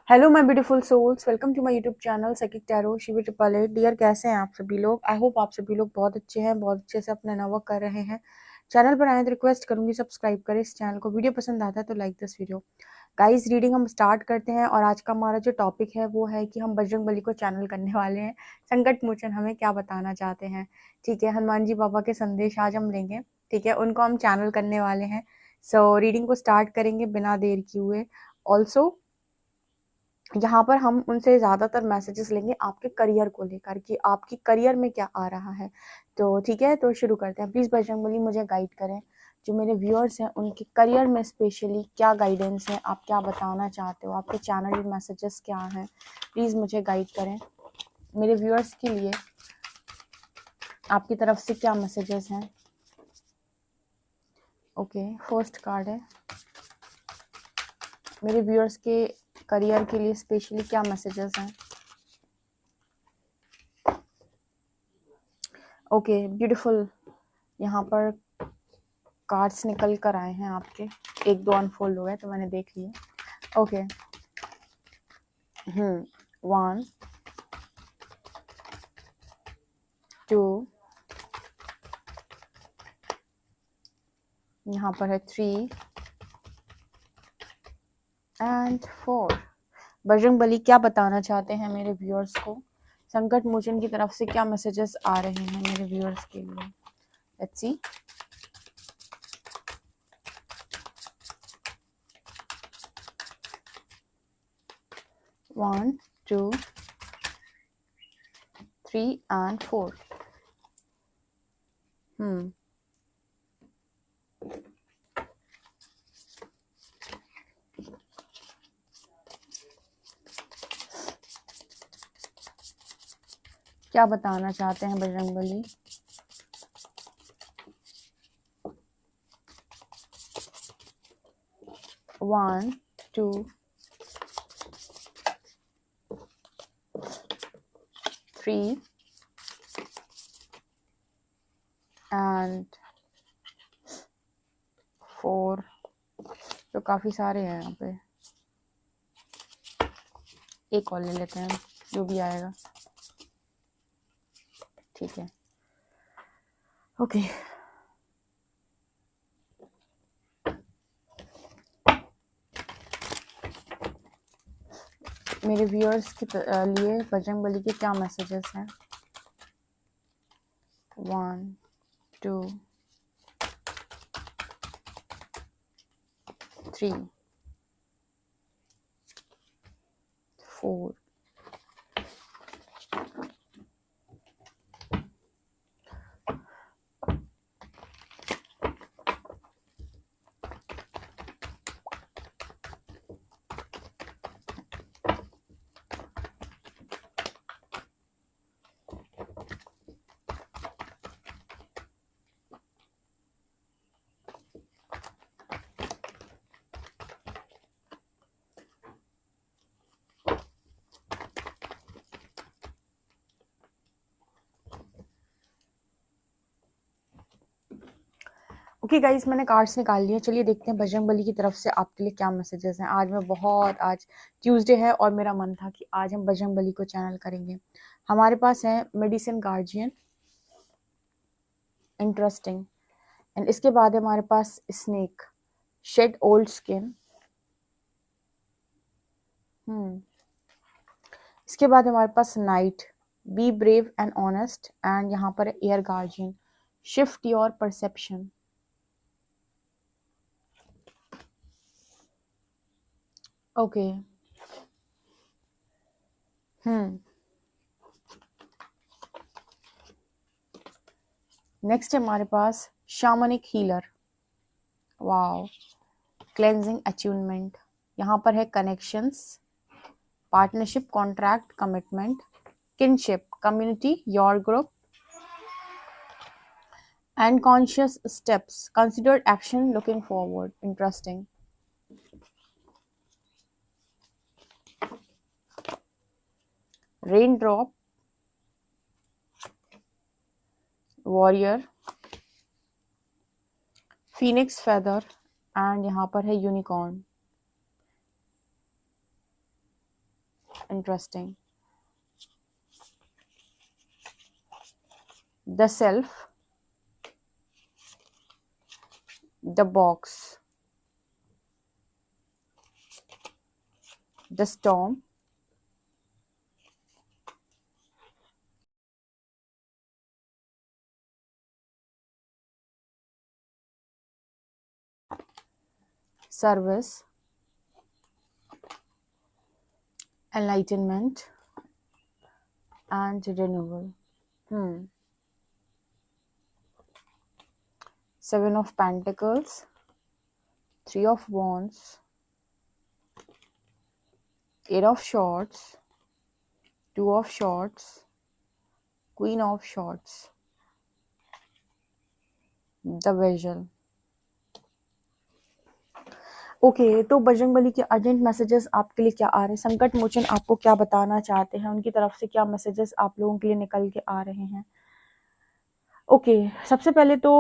Hello my beautiful souls, welcome to my YouTube channel psychic tarot Shivi triple eight. Dear, कैसे हैं आप सभी लोग? आई होप आप सभी लोग बहुत अच्छे हैं, बहुत अच्छे से अपना नवा कर रहे हैं। चैनल पर आए तो रिक्वेस्ट करूंगी सब्सक्राइब करें इस चैनल को। वीडियो पसंद आता है तो like this video. Guys, reading हम स्टार्ट करते हैं और आज का हमारा जो टॉपिक है वो है कि हम बजरंगबली को चैनल करने वाले हैं। संकट मोचन हमें क्या बताना चाहते हैं। ठीक है, हनुमान जी बाबा के संदेश आज हम लेंगे। ठीक है, उनको हम चैनल करने वाले हैं। सो रीडिंग को स्टार्ट करेंगे बिना देर किए हुए। ऑल्सो यहाँ पर हम उनसे ज़्यादातर मैसेजेस लेंगे आपके करियर को लेकर कि आपकी करियर में क्या आ रहा है। तो ठीक है, तो शुरू करते हैं। प्लीज़ बजरंगबली मुझे गाइड करें। जो मेरे व्यूअर्स हैं उनके करियर में स्पेशली क्या गाइडेंस है, आप क्या बताना चाहते हो, आपके चैनल मैसेजेस क्या हैं, प्लीज़ मुझे गाइड करें। मेरे व्यूअर्स के लिए आपकी तरफ से क्या मैसेजेस हैं। ओके, फर्स्ट कार्ड है मेरे व्यूअर्स के करियर के लिए स्पेशली क्या मैसेजेस हैं। Okay, beautiful. यहाँ पर कार्ड्स निकल कर आए हैं आपके, एक दो अनफोल्ड हुए तो मैंने देख लिए। ओके, 1 2, यहाँ पर है 3 एंड 4। बजरंगबली क्या बताना चाहते हैं मेरे व्यूअर्स को? संकट मोचन की तरफ से क्या मैसेजेस आ रहे हैं मेरे व्यूअर्स के लिए? Let's see. One, 2, 3 and 4। क्या बताना चाहते हैं बजरंगबली? One, 2, 3 and 4। तो काफ़ी सारे हैं यहाँ पे। एक और ले लेते हैं, जो भी आएगा। ठीक है, ओके। मेरे व्यूअर्स के लिए बजरंगबली के क्या मैसेजेस हैं? 1, 2, 3, 4। ओके गाइस, मैंने कार्ड्स निकाल लिए। चलिए देखते हैं बजरंगबली की तरफ से आपके लिए क्या मैसेजेस हैं। आज ट्यूसडे है और मेरा मन था कि आज हम बजरंगबली को चैनल करेंगे। हमारे पास है मेडिसिन गार्जियन, इंटरेस्टिंग। एंड इसके बाद है हमारे पास स्नेक, शेड ओल्ड स्किन। इसके बाद हमारे पास knight, be brave and honest. And यहाँ पर air guardian, shift your perception. Okay, next है हमारे पास shamanic healer. Wow, cleansing attunement. यहाँ पर है connections, partnership, contract, commitment, kinship, community, your group and conscious steps, considered action, looking forward. Interesting. Rain drop, warrior, phoenix feather and यहाँ पर है unicorn. Interesting. The self, the box, the storm, service, enlightenment, and renewal. Seven of Pentacles, Three of Wands, Eight of Swords, Two of Swords, Queen of Swords, The Visual. Okay तो बजरंगबली के urgent messages आपके लिए क्या आ रहे हैं, संकट मोचन आपको क्या बताना चाहते हैं, उनकी तरफ से क्या मैसेजेस आप लोगों के लिए निकल के आ रहे हैं। ओके सबसे पहले तो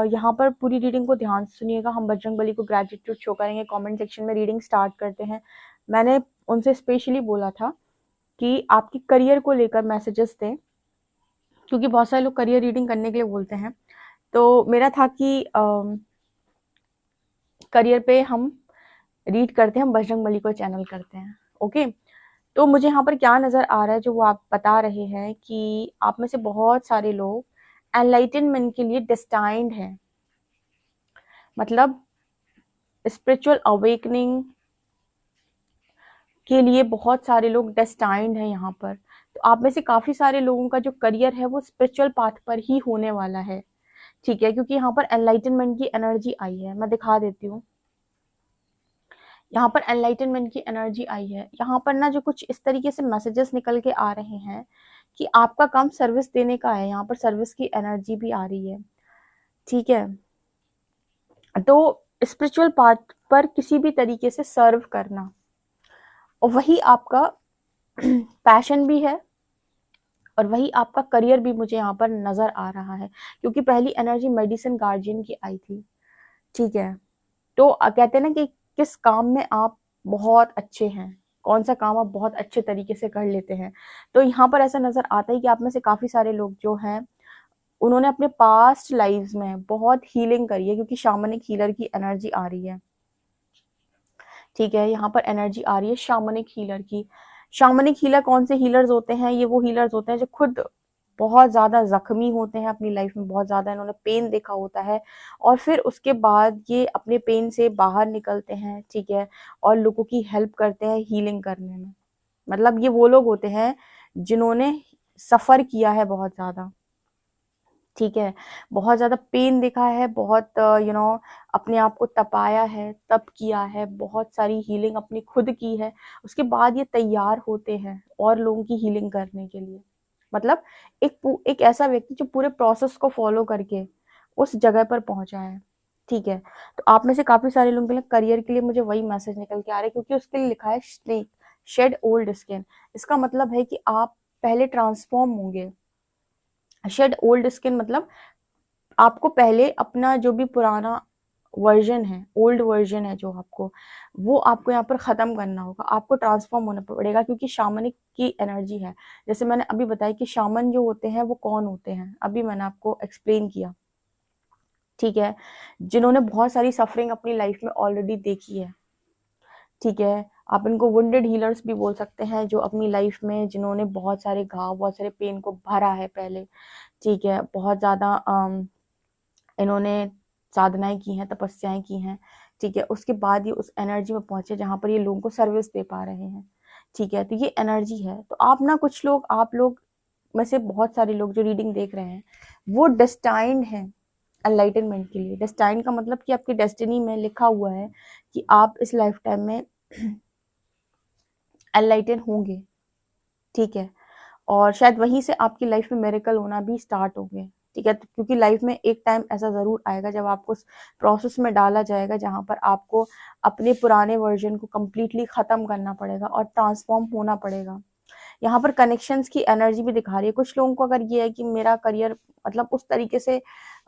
यहाँ पर पूरी रीडिंग को ध्यान से सुनिएगा। हम बजरंगबली को ग्रेटिट्यूड शो करेंगे। कमेंट सेक्शन में रीडिंग स्टार्ट करते हैं। मैंने उनसे स्पेशली बोला था कि आपकी करियर को लेकर मैसेजेस दें, क्योंकि बहुत सारे लोग करियर रीडिंग करने के लिए बोलते हैं। तो मेरा था कि करियर पे हम रीड करते हैं, हम बजरंगबली को चैनल करते हैं। ओके तो मुझे यहाँ पर क्या नज़र आ रहा है, जो वो आप बता रहे हैं कि आप में से बहुत सारे लोग एनलाइटनमेंट के लिए डेस्टाइंड हैं, मतलब स्पिरिचुअल अवेकनिंग के लिए बहुत सारे लोग डेस्टाइंड हैं यहाँ पर। तो आप में से काफ़ी सारे लोगों का जो करियर है वो स्पिरिचुअल पाथ पर ही होने वाला है, ठीक है, क्योंकि यहाँ पर एनलाइटनमेंट की एनर्जी आई है। मैं दिखा देती हूँ, यहाँ पर एनलाइटनमेंट की एनर्जी आई है। यहाँ पर ना जो कुछ इस तरीके से मैसेजेस निकल के आ रहे हैं कि आपका काम सर्विस देने का है। यहाँ पर सर्विस की एनर्जी भी आ रही है, ठीक है। तो स्पिरिचुअल पाथ पर किसी भी तरीके से सर्व करना, और वही आपका पैशन भी है और वही आपका करियर भी मुझे यहाँ पर नजर आ रहा है, क्योंकि पहली एनर्जी मेडिसिन गार्जियन की आई थी, ठीक है। तो कहते हैं ना कि किस काम में आप बहुत अच्छे हैं, कौन सा काम आप बहुत अच्छे तरीके से कर लेते हैं। तो यहाँ पर ऐसा नजर आता है कि आप में से काफी सारे लोग जो हैं उन्होंने अपने पास्ट लाइव्स में बहुत हीलिंग करी है, क्योंकि शामनिक हीलर की एनर्जी आ रही है, ठीक है। यहाँ पर एनर्जी आ रही है शामनिक हीलर की। शामनिक हीलर कौन से हीलर्स होते हैं? ये वो हीलर्स होते हैं जो खुद बहुत ज्यादा जख्मी होते हैं, अपनी लाइफ में बहुत ज्यादा इन्होंने पेन देखा होता है, और फिर उसके बाद ये अपने पेन से बाहर निकलते हैं, ठीक है, और लोगों की हेल्प करते हैं हीलिंग करने में। मतलब ये वो लोग होते हैं जिन्होंने सफर किया है बहुत ज्यादा, ठीक है, बहुत ज्यादा पेन देखा है, बहुत अपने आप को तपाया है, तप किया है, बहुत सारी हीलिंग अपनी खुद की है। उसके बाद ये तैयार होते हैं और लोगों की हीलिंग करने के लिए। मतलब एक ऐसा व्यक्ति जो पूरे प्रोसेस को फॉलो करके उस जगह पर पहुंचा है, ठीक है। तो आप में से काफी सारे लोगों के लिए करियर के लिए मुझे वही मैसेज निकल के आ रहा है, क्योंकि उसके लिए लिखा है स्नेक शेड ओल्ड स्किन। इसका मतलब है कि आप पहले ट्रांसफॉर्म होंगे। शेड ओल्ड स्किन मतलब आपको पहले अपना जो भी पुराना वर्जन है, ओल्ड वर्जन है जो आपको, वो आपको यहाँ पर खत्म करना होगा, आपको ट्रांसफॉर्म होना पड़ेगा, क्योंकि शामनिक की एनर्जी है। जैसे मैंने अभी बताया कि शामन जो होते हैं वो कौन होते हैं, अभी मैंने आपको एक्सप्लेन किया, ठीक है, जिन्होंने बहुत सारी सफरिंग अपनी लाइफ में ऑलरेडी देखी है, ठीक है। आप इनको वुंडेड हीलर्स भी बोल सकते हैं, जो अपनी लाइफ में जिन्होंने बहुत सारे घाव, बहुत सारे पेन को भरा है पहले, ठीक है, बहुत ज्यादा इन्होंने साधनाएं की हैं, तपस्याएं की हैं, ठीक है। उसके बाद ये उस एनर्जी में पहुंचे जहां पर ये लोगों को सर्विस दे पा रहे हैं, ठीक है। तो ये एनर्जी है। तो आप ना कुछ लोग, आप लोग में से बहुत सारे लोग जो रीडिंग देख रहे हैं वो डेस्टाइंड हैं एनलाइटनमेंट के लिए। डेस्टाइंड का मतलब कि आपकी डेस्टिनी में लिखा हुआ है कि आप इस लाइफ टाइम में एनलाइटन होंगे, ठीक है, और शायद वहीं से आपकी लाइफ में मेरेकल होना भी स्टार्ट होंगे, ठीक है। क्योंकि लाइफ में एक टाइम ऐसा जरूर आएगा जब आपको उस प्रोसेस में डाला जाएगा जहां पर आपको अपने पुराने वर्जन को कंप्लीटली खत्म करना पड़ेगा और ट्रांसफॉर्म होना पड़ेगा। यहाँ पर कनेक्शंस की एनर्जी भी दिखा रही है। कुछ लोगों को अगर ये है कि मेरा करियर मतलब उस तरीके से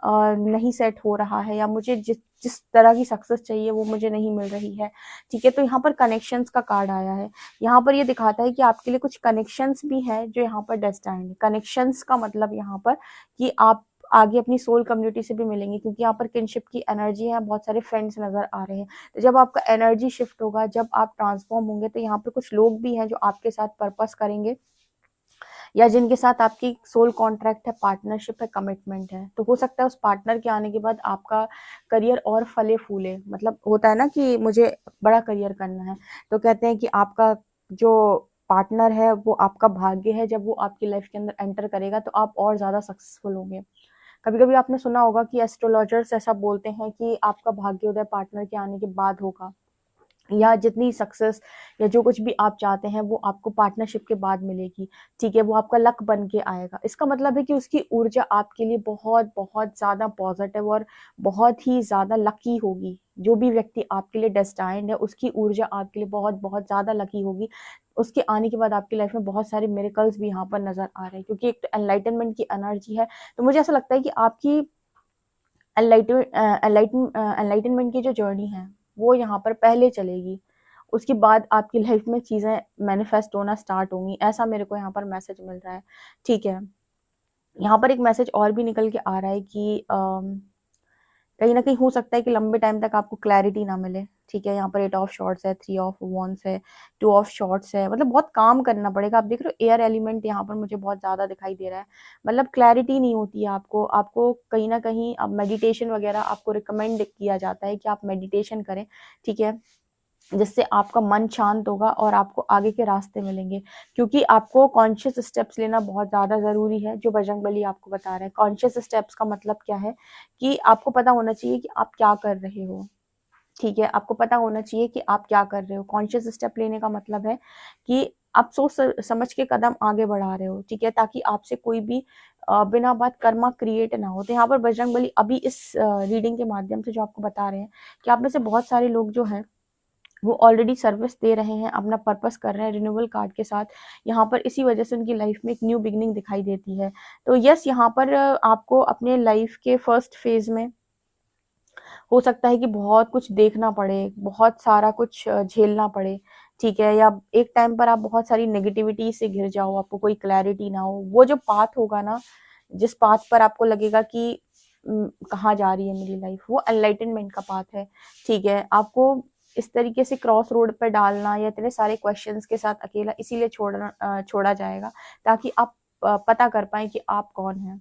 नहीं सेट हो रहा है, या मुझे जिस जिस तरह की सक्सेस चाहिए वो मुझे नहीं मिल रही है। ठीक है, तो यहाँ पर कनेक्शंस का कार्ड आया है। यहाँ पर ये दिखाता है कि आपके लिए कुछ कनेक्शंस भी हैं जो यहाँ पर डेस्टाइन्ड है। कनेक्शंस का मतलब यहाँ पर कि आप आगे अपनी सोल कम्युनिटी से भी मिलेंगे, क्योंकि यहाँ पर किनशिप की एनर्जी है, बहुत सारे फ्रेंड्स नजर आ रहे हैं। तो जब आपका एनर्जी शिफ्ट होगा, जब आप ट्रांसफॉर्म होंगे, तो यहाँ पर कुछ लोग भी हैं जो आपके साथ पर्पस करेंगे, या जिनके साथ आपकी सोल कॉन्ट्रैक्ट है, पार्टनरशिप है, कमिटमेंट है। तो हो सकता है उस पार्टनर के आने के बाद आपका करियर और फले फूले। मतलब होता है ना कि मुझे बड़ा करियर करना है, तो कहते हैं कि आपका जो पार्टनर है वो आपका भाग्य है, जब वो आपकी लाइफ के अंदर एंटर करेगा तो आप और ज्यादा सक्सेसफुल होंगे। कभी कभी आपने सुना होगा कि एस्ट्रोलॉजर्स ऐसा बोलते हैं कि आपका भाग्योदय पार्टनर के आने के बाद होगा, या जितनी सक्सेस या जो कुछ भी आप चाहते हैं वो आपको पार्टनरशिप के बाद मिलेगी। ठीक है, वो आपका लक बन के आएगा। इसका मतलब है कि उसकी ऊर्जा आपके लिए बहुत बहुत ज़्यादा पॉजिटिव और बहुत ही ज़्यादा लकी होगी। जो भी व्यक्ति आपके लिए डेस्टाइन्ड है उसकी ऊर्जा आपके लिए बहुत बहुत ज़्यादा लकी होगी। उसके आने के बाद आपकी लाइफ में बहुत सारे मिरेकल्स भी यहाँ पर नजर आ रहे हैं, क्योंकि एक तो एनलाइटनमेंट की एनर्जी है। तो मुझे ऐसा लगता है कि आपकी एनलाइटनमेंट की जो जर्नी है वो यहाँ पर पहले चलेगी, उसके बाद आपकी लाइफ में चीज़ें मैनिफेस्ट होना स्टार्ट होंगी। ऐसा मेरे को यहाँ पर मैसेज मिल रहा है। ठीक है, यहाँ पर एक मैसेज और भी निकल के आ रहा है कि कहीं ना कहीं हो सकता है कि लंबे टाइम तक आपको क्लैरिटी ना मिले। ठीक है, यहाँ पर 8 ऑफ शॉर्ट्स है, 3 ऑफ वॉन्ड्स है, 2 ऑफ शॉर्ट्स है। मतलब बहुत काम करना पड़ेगा। आप देख रहे हो एयर एलिमेंट यहाँ पर मुझे बहुत ज्यादा दिखाई दे रहा है। मतलब क्लैरिटी नहीं होती है आपको। आपको कहीं ना कहीं अब मेडिटेशन वगैरह आपको रिकमेंड किया जाता है कि आप मेडिटेशन करें। ठीक है, जिससे आपका मन शांत होगा और आपको आगे के रास्ते मिलेंगे, क्योंकि आपको कॉन्शियस स्टेप्स लेना बहुत ज़्यादा ज़रूरी है। जो बजरंगबली आपको बता रहे हैं, कॉन्शियस स्टेप्स का मतलब क्या है कि आपको पता होना चाहिए कि आप क्या कर रहे हो। ठीक है, आपको पता होना चाहिए कि आप क्या कर रहे हो। कॉन्शियस स्टेप लेने का मतलब है कि आप सोच समझ के कदम आगे बढ़ा रहे हो। ठीक है, ताकि आपसे कोई भी बिना बात कर्मा क्रिएट ना हो। तो यहाँ पर बजरंगबली अभी इस रीडिंग के माध्यम से जो आपको बता रहे हैं कि आप में से बहुत सारे लोग जो हैं वो ऑलरेडी सर्विस दे रहे हैं, अपना पर्पस कर रहे हैं रिन्यूअल कार्ड के साथ। यहाँ पर इसी वजह से उनकी लाइफ में एक न्यू बिगनिंग दिखाई देती है। तो यस, यहाँ पर आपको अपने लाइफ के फर्स्ट फेज में हो सकता है कि बहुत कुछ देखना पड़े, बहुत सारा कुछ झेलना पड़े। ठीक है, या एक टाइम पर आप बहुत सारी नेगेटिविटी से घिर जाओ, आपको कोई क्लैरिटी ना हो। वो जो पाथ होगा ना, जिस पाथ पर आपको लगेगा कि कहाँ जा रही है मेरी लाइफ, वो एनलाइटनमेंट का पाथ है। ठीक है, आपको इस तरीके से क्रॉस रोड पर डालना या इतने सारे क्वेश्चंस के साथ अकेला इसीलिए छोड़ा जाएगा, ताकि आप पता कर पाए कि आप कौन हैं,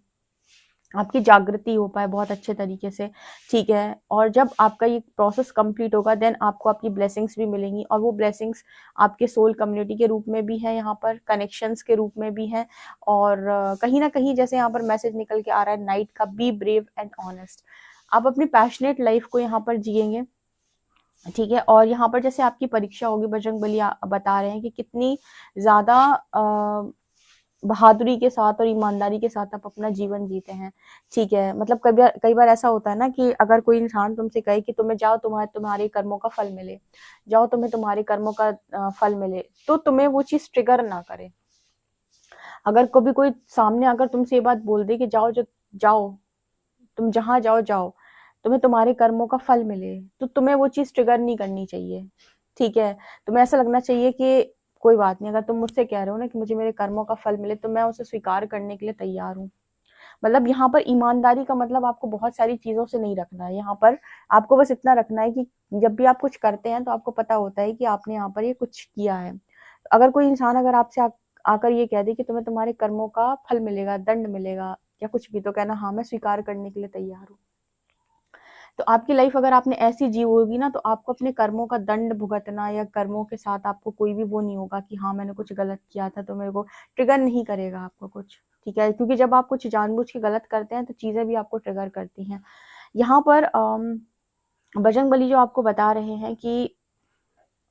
आपकी जागृति हो पाए बहुत अच्छे तरीके से। ठीक है, और जब आपका ये प्रोसेस कंप्लीट होगा देन आपको आपकी ब्लेसिंग्स भी मिलेंगी, और वो ब्लेसिंग्स आपके सोल कम्युनिटी के रूप में भी है, यहाँ पर कनेक्शंस के रूप में भी है। और कहीं ना कहीं जैसे यहाँ पर मैसेज निकल के आ रहा है नाइट का, बी ब्रेव एंड ऑनेस्ट। आप अपनी पैशनेट लाइफ को यहाँ पर जिएंगे। ठीक है, और यहाँ पर जैसे आपकी परीक्षा होगी, बजरंगबली बता रहे हैं कि कितनी ज्यादा बहादुरी के साथ और ईमानदारी के साथ आप अपना जीवन जीते हैं। ठीक है, मतलब कई बार ऐसा होता है ना कि अगर कोई इंसान तुमसे कहे कि तुम्हें जाओ, तुम्हारे कर्मों का फल मिले, जाओ तुम्हें तुम्हारे कर्मों का फल मिले, तो तुम्हें वो चीज ट्रिगर ना करे। अगर कभी कोई सामने अगर तुमसे ये बात बोल दे कि जाओ, तुम जहां जाओ जाओ, तुम्हें तुम्हारे कर्मों का फल मिले, तो तुम्हें वो चीज ट्रिगर नहीं करनी चाहिए। ठीक है, तुम्हें ऐसा लगना चाहिए कि कोई बात नहीं, अगर तुम मुझसे कह रहे हो ना कि मुझे मेरे कर्मों का फल मिले, तो मैं उसे स्वीकार करने के लिए तैयार हूँ। मतलब यहाँ पर ईमानदारी का मतलब आपको बहुत सारी चीजों से नहीं रखना है। यहाँ पर आपको बस इतना रखना है कि जब भी आप कुछ करते हैं तो आपको पता होता है कि आपने यहाँ पर ये कुछ किया है। अगर कोई इंसान अगर आपसे आकर ये कह दे कि तुम्हें तुम्हारे कर्मों का फल मिलेगा, दंड मिलेगा या कुछ भी, तो कहना हाँ मैं स्वीकार करने के लिए तैयार हूँ। तो आपकी लाइफ अगर आपने ऐसी जी होगी ना, तो आपको अपने कर्मों का दंड भुगतना या कर्मों के साथ आपको कोई भी वो नहीं होगा कि हाँ मैंने कुछ गलत किया था तो मेरे को ट्रिगर नहीं करेगा आपको कुछ। ठीक है, क्योंकि जब आप कुछ जानबूझ के गलत करते हैं तो चीजें भी आपको ट्रिगर करती हैं। यहाँ पर बजरंगबली जो आपको बता रहे हैं कि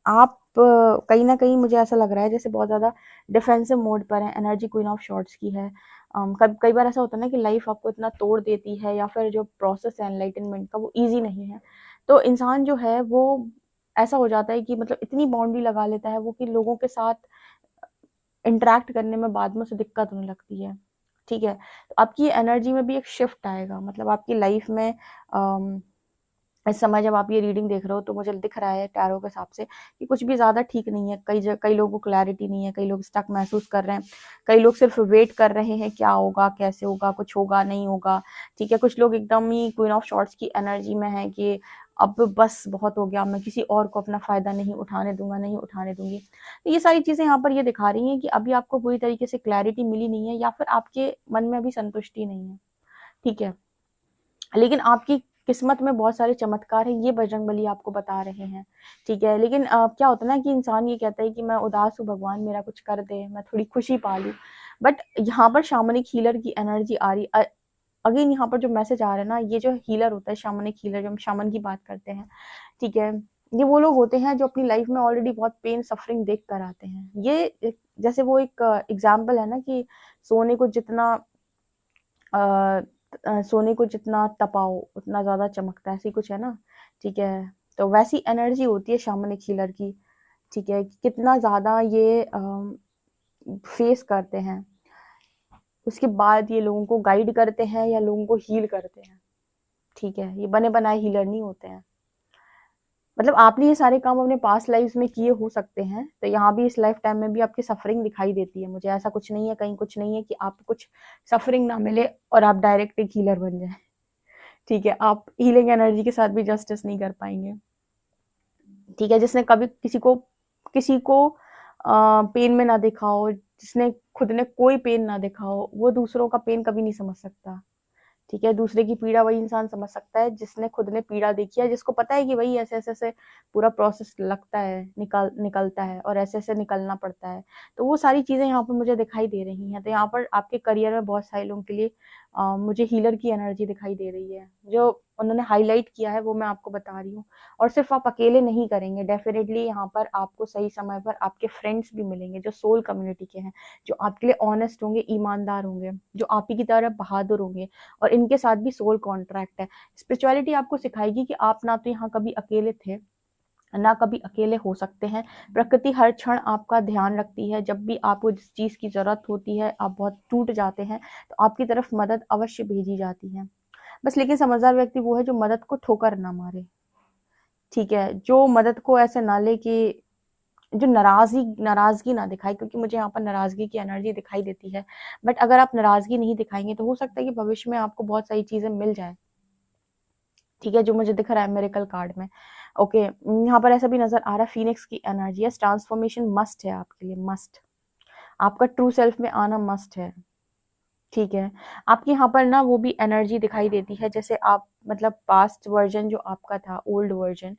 आप कहीं ना कहीं मुझे ऐसा लग रहा है जैसे बहुत ज्यादा डिफेंसिव मोड पर है। एनर्जी क्वीन ऑफ शॉर्ट्स की है। कई बार ऐसा होता है ना कि लाइफ आपको इतना तोड़ देती है, या फिर जो प्रोसेस है एनलाइटनमेंट का वो इजी नहीं है। तो इंसान जो है वो ऐसा हो जाता है कि मतलब इतनी बाउंड्री लगा लेता है वो कि लोगों के साथ इंटरेक्ट करने में बाद में उसे दिक्कत होने लगती है। ठीक है, तो आपकी एनर्जी में भी एक शिफ्ट आएगा। मतलब आपकी लाइफ में इस समय जब आप ये रीडिंग देख रहे हो तो मुझे दिख रहा है टैरो के हिसाब से कि कुछ भी ज़्यादा ठीक नहीं है। कई लोगों को क्लैरिटी नहीं है, कई लोग स्टक महसूस कर रहे हैं, कई लोग सिर्फ वेट कर रहे हैं क्या होगा, कैसे होगा, कुछ होगा नहीं होगा, ठीक है। कुछ लोग एकदम ही क्वीन ऑफ शॉर्ट्स की एनर्जी में है कि अब बस बहुत हो गया, मैं किसी और को अपना फ़ायदा नहीं उठाने दूंगा, नहीं उठाने दूंगी। तो ये सारी चीज़ें यहाँ पर ये दिखा रही हैं कि अभी आपको पूरी तरीके से क्लैरिटी मिली नहीं है, या फिर आपके मन में अभी संतुष्टि नहीं है, ठीक है। लेकिन आपकी किस्मत में बहुत सारे चमत्कार हैं, ये बजरंगबली आपको बता रहे हैं, ठीक है। लेकिन क्या होता है ना कि इंसान ये कहता है कि मैं उदास हूँ, भगवान मेरा कुछ कर दे, मैं थोड़ी खुशी पा लूँ। बट यहाँ पर शामनिक हीलर की एनर्जी आ रही। अगेन यहाँ पर जो मैसेज आ रहा है ना, ये जो हीलर होता है, शामनिक हीलर, जब हम शामन की बात करते हैं, ठीक है, ये वो लोग होते हैं जो अपनी लाइफ में ऑलरेडी बहुत पेन सफरिंग देख कर आते हैं। जैसे वो एक एग्जाम्पल है ना कि सोने को जितना सोने को जितना तपाओ उतना ज्यादा चमकता है, ऐसी कुछ है ना, ठीक है। तो वैसी एनर्जी होती है शामनिक हीलर की, ठीक है। कितना ज्यादा ये फेस करते हैं, उसके बाद ये लोगों को गाइड करते हैं या लोगों को हील करते हैं, ठीक है। ये बने बनाए हीलर नहीं होते हैं। मतलब आपने ये सारे काम अपने पास्ट लाइफ में किए हो सकते हैं, तो यहाँ भी इस लाइफ टाइम में भी आपकी सफरिंग दिखाई देती है मुझे। ऐसा कुछ नहीं है, कहीं कुछ नहीं है कि आपको कुछ सफरिंग ना मिले और आप डायरेक्ट एक हीलर बन जाए, ठीक है। आप हीलिंग एनर्जी के साथ भी जस्टिस नहीं कर पाएंगे, ठीक है। जिसने कभी किसी को पेन में ना देखा हो, जिसने खुद ने कोई पेन ना देखा हो, वो दूसरों का पेन कभी नहीं समझ सकता, ठीक है। दूसरे की पीड़ा वही इंसान समझ सकता है जिसने खुद ने पीड़ा देखी है, जिसको पता है कि भाई ऐसे ऐसे ऐसे पूरा प्रोसेस लगता है, निकलता है और ऐसे ऐसे निकलना पड़ता है। तो वो सारी चीजें यहाँ पर मुझे दिखाई दे रही हैं। तो यहाँ पर आपके करियर में बहुत सारे लोगों के लिए मुझे हीलर की एनर्जी दिखाई दे रही है। जो उन्होंने हाईलाइट किया है वो मैं आपको बता रही हूँ। और सिर्फ आप अकेले नहीं करेंगे, डेफिनेटली यहाँ पर आपको सही समय पर आपके फ्रेंड्स भी मिलेंगे जो सोल कम्युनिटी के हैं, जो आपके लिए ऑनेस्ट होंगे, ईमानदार होंगे, जो आप ही की तरह बहादुर होंगे। और इनके साथ भी सोल कॉन्ट्रैक्ट है। स्पिरिचुअलिटी आपको सिखाएगी कि आप ना तो यहाँ कभी अकेले थे, ना कभी अकेले हो सकते हैं। प्रकृति हर क्षण आपका ध्यान रखती है। जब भी आपको जिस चीज की जरूरत होती है, आप बहुत टूट जाते हैं, तो आपकी तरफ मदद अवश्य भेजी जाती है। बस लेकिन समझदार व्यक्ति वो है जो मदद को ठोकर ना मारे, ठीक है। जो मदद को ऐसे ना ले कि जो नाराजगी ना दिखाए, क्योंकि मुझे यहाँ पर नाराजगी की एनर्जी दिखाई देती है। बट अगर आप नाराजगी नहीं दिखाएंगे तो हो सकता है कि भविष्य में आपको बहुत सारी चीजें मिल जाए, ठीक है, जो मुझे दिख रहा है मिरेकल कार्ड में। ओके, यहाँ पर ऐसा भी नजर आ रहा है फीनिक्स की एनर्जी है। ट्रांसफॉर्मेशन मस्ट है आपके लिए, मस्ट। आपका ट्रू सेल्फ में आना मस्ट है, ठीक है। आपकी यहाँ पर ना वो भी एनर्जी दिखाई देती है जैसे आप, मतलब पास्ट वर्जन जो आपका था, ओल्ड वर्जन,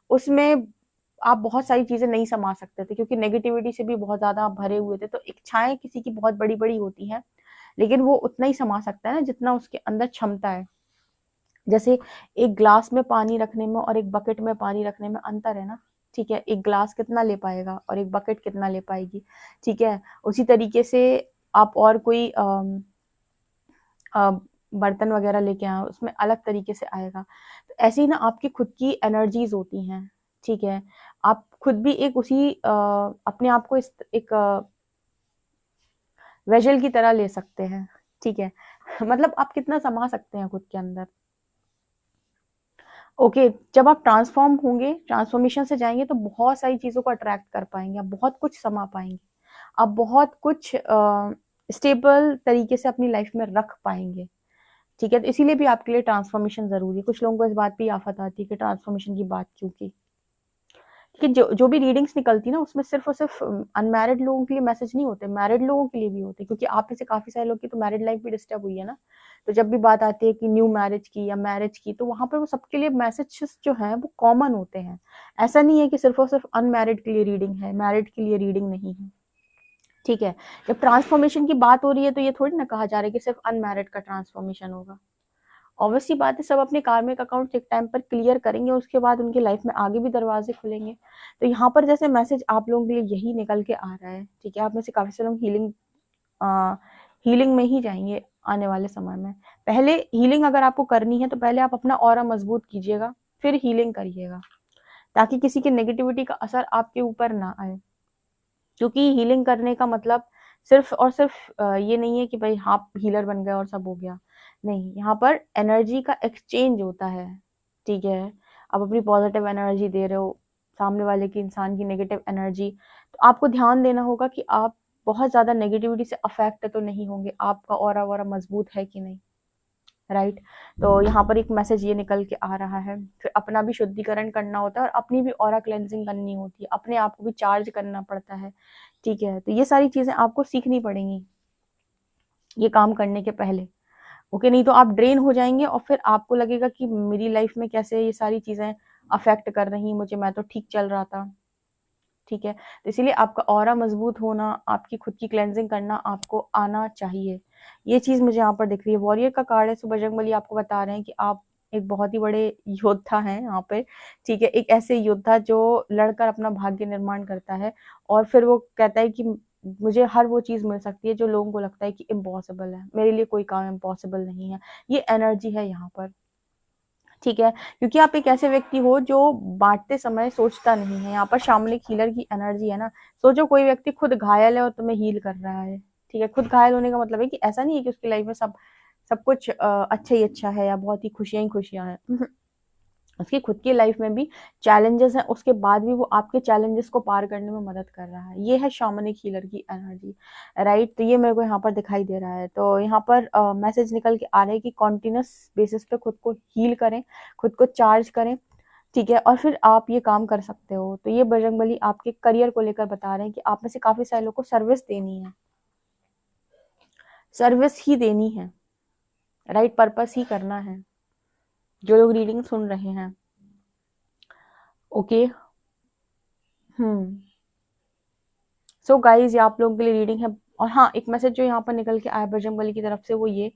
उसमें आप बहुत सारी चीजें नहीं समा सकते थे, क्योंकि नेगेटिविटी से भी बहुत ज्यादा आप भरे हुए थे। तो इच्छाएं किसी की बहुत बड़ी बड़ी होती हैं, लेकिन वो उतना ही समा सकता है ना जितना उसके अंदर क्षमता है। जैसे एक ग्लास में पानी रखने में और एक बकेट में पानी रखने में अंतर है ना, ठीक है। एक ग्लास कितना ले पाएगा और एक बकेट कितना ले पाएगी, ठीक है। उसी तरीके से आप और कोई बर्तन वगैरह लेके आए, उसमें अलग तरीके से आएगा। तो ऐसे ही ना आपकी खुद की एनर्जीज होती हैं, ठीक है। आप खुद भी एक उसी अपने आप को इस एक वेजल की तरह ले सकते हैं, ठीक है। मतलब आप कितना समा सकते हैं खुद के अंदर। ओके, जब आप ट्रांसफॉर्म होंगे, ट्रांसफॉर्मेशन से जाएंगे, तो बहुत सारी चीजों को अट्रैक्ट कर पाएंगे, आप बहुत कुछ समा पाएंगे, आप बहुत कुछ स्टेबल तरीके से अपनी लाइफ में रख पाएंगे, ठीक है। तो इसीलिए भी आपके लिए ट्रांसफॉर्मेशन जरूरी है। कुछ लोगों को इस बात पे आफत आती है कि ट्रांसफॉर्मेशन की बात क्यों की, कि जो भी रीडिंग्स निकलती ना, उसमें सिर्फ और सिर्फ अनमैरिड लोगों के लिए मैसेज नहीं होते, मैरिड लोगों के लिए भी होते, क्योंकि आप में से काफी सारे लोग की तो मैरिड लाइफ भी डिस्टर्ब हुई है ना। तो जब भी बात आती है कि न्यू मैरिज की या मैरिज की, तो वहां पर वो सबके लिए मैसेजेस जो है वो कॉमन होते हैं। ऐसा नहीं है कि सिर्फ और सिर्फ अनमैरिड के लिए रीडिंग है, मैरिड के लिए रीडिंग नहीं है, ठीक है। जब ट्रांसफॉर्मेशन की बात हो रही है तो ये थोड़ी ना कहा जा रहा है कि सिर्फ अनमैरिड का ट्रांसफॉर्मेशन होगा। ऑब्वियसली बात है, सब अपने कार्मिक अकाउंट एक टाइम पर क्लियर करेंगे, उसके बाद उनकी लाइफ में आगे भी दरवाजे खुलेंगे। तो यहाँ पर जैसे मैसेज आप लोगों के लिए यही निकल के आ रहा है, ठीक है। आप में से काफी सारे लोग हीलिंग में ही जाएंगे आने वाले समय में। पहले हीलिंग अगर आपको करनी है तो पहले आप अपना ऑरा मजबूत कीजिएगा, फिर हीलिंग करिएगा, ताकि किसी की नेगेटिविटी का असर आपके ऊपर ना आए। क्योंकि हीलिंग करने का मतलब सिर्फ और सिर्फ ये नहीं है कि भाई आप हीलर बन गए और सब हो गया। नहीं, यहाँ पर एनर्जी का एक्सचेंज होता है, ठीक है। आप अपनी पॉजिटिव एनर्जी दे रहे हो, सामने वाले की इंसान की नेगेटिव एनर्जी, तो आपको ध्यान देना होगा कि आप बहुत ज़्यादा नेगेटिविटी से अफेक्ट तो नहीं होंगे, आपका ऑरा वोरा मजबूत है कि नहीं, राइट। तो यहाँ पर एक मैसेज ये निकल के आ रहा है। फिर अपना भी शुद्धिकरण करना होता है और अपनी भी ऑरा क्लेंजिंग करनी होती है, अपने आप को भी चार्ज करना पड़ता है, ठीक है। तो ये सारी चीज़ें आपको सीखनी पड़ेंगी ये काम करने के पहले, ओके। नहीं तो आप ड्रेन हो जाएंगे और फिर आपको लगेगा कि मेरी लाइफ में कैसे ये सारी चीज़ें अफेक्ट कर रही मुझे, मैं तो ठीक चल रहा था, ठीक है। तो इसीलिए आपका ऑरा मजबूत होना, आपकी खुद की क्लेंजिंग करना आपको आना चाहिए। ये चीज़ मुझे यहाँ पर दिख रही है। वॉरियर का कार्ड है, सो बजरंगबली आपको बता रहे हैं कि आप एक बहुत ही बड़े योद्धा हैं यहाँ पे, ठीक है। एक ऐसे योद्धा जो लड़कर अपना भाग्य निर्माण करता है और फिर वो कहता है कि मुझे हर वो चीज़ मिल सकती है जो लोगों को लगता है कि इम्पॉसिबल है, मेरे लिए कोई काम इम्पॉसिबल नहीं है। ये एनर्जी है यहाँ पर, ठीक है। क्योंकि आप एक ऐसे व्यक्ति हो जो बांटते समय सोचता नहीं है। यहाँ पर शामलिक हीलर की एनर्जी है ना। सोचो कोई व्यक्ति खुद घायल है और तुम्हें हील कर रहा है, ठीक है। खुद घायल होने का मतलब है कि ऐसा नहीं है कि उसकी लाइफ में सब सब कुछ अच्छा ही अच्छा है या बहुत ही खुशियां ही खुशियां हैं। उसकी खुद की लाइफ में भी चैलेंजेस हैं, उसके बाद भी वो आपके चैलेंजेस को पार करने में मदद कर रहा है। ये है शामनिक हीलर की एनर्जी, राइट। तो ये मेरे को यहाँ पर दिखाई दे रहा है। तो यहाँ पर मैसेज निकल के आ रहा है कि कॉन्टिन्यूस बेसिस पे खुद को हील करें, खुद को चार्ज करें, ठीक है। और फिर आप ये काम कर सकते हो। तो ये बजरंगबली आपके करियर को लेकर बता रहे हैं कि आप में से काफी सारे लोगों को सर्विस देनी है, सर्विस ही देनी है, राइट। पर्पस ही करना है। जो लोग रीडिंग सुन रहे हैं, ओके। सो गाइज ये आप लोगों के लिए रीडिंग है। और हाँ, एक मैसेज जो यहाँ पर निकल के आया बजरंगबली की तरफ से वो ये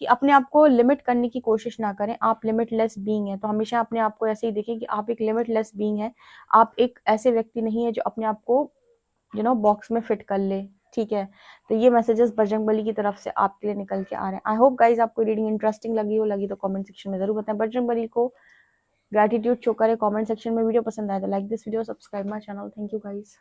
कि अपने आप को लिमिट करने की कोशिश ना करें। आप लिमिटलेस बीइंग है, तो हमेशा अपने आप को ऐसे ही देखें कि आप एक लिमिटलेस बीइंग है। आप एक ऐसे व्यक्ति नहीं है जो अपने आप को बॉक्स में फिट कर ले, ठीक है। तो ये मैसेजेस बजरंगबली की तरफ से आपके लिए निकल के आ रहे हैं। आई होप गाइज आपको रीडिंग इंटरेस्टिंग लगी तो कमेंट सेक्शन में जरूर बताएं। बजरंगबली को ग्रेटिट्यूड शो करें कमेंट सेक्शन में। वीडियो पसंद आए तो like this video, subscribe my channel. Thank you guys.